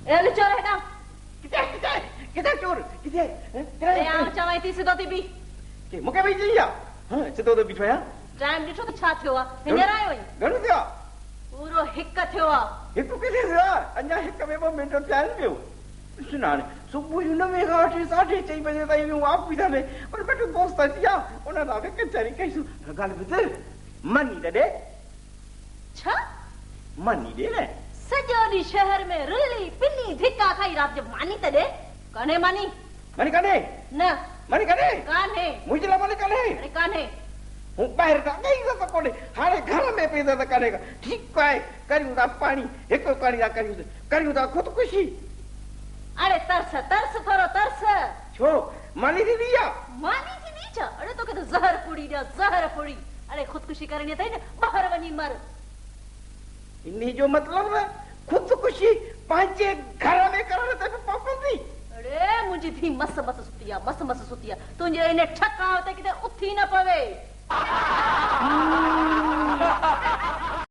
ए चोर है ना किथे चोर किथे ए आम चवाई थी सिधो थी बी के मुके भई जी या हां सिधो तो बीठो या टाइम ॾिठो त छा थियो आहे हींअर आयो आहीं घणो थियो पूरो हिकु थियो आहे हिकु किथे थियो अञा हिकु में 2 मिंट थियनि पियो सुनाने सुबुह जो 9 खां 8:30 बजे ताईं मैं आप पीता ने और बेटो दोस्त अचिया उन दा के कचहरी कईसु गाल ॿुध मनी दे छा मनी दे ने सॼो ॾींहुं शहर में रुली पिनी धिका खाई राति जो मानी त ॾे कान्हे मानी मनी कान्हे न मनी कान्हे कान्हे मुंहिंजे लाइ मनी कान्हे अरे कान्हे हूं ॿाहिरि त गई त कोन्हे हाणे घर में पई त कान्हे ठीकु आहे करियूं था पाणी हिकु पाणी था करियूं था ख़ुदकुशी अरे तरस थोरो तरस छो मानी थी या मानी थी दी छा अरे तोखे त ज़हर पुड़ी ॾिया ज़हर पुड़ी अरे ख़ुदकुशी करणी अथई न ॿाहिरि वञी मर इन जो मतलब न ख़ुदकुशी पंहिंजे घर में करण ते पाबंदी अरे मुंहिंजी थी मस सुती आहे तुंहिंजे इन ठकाव ते किथे उथी न पवे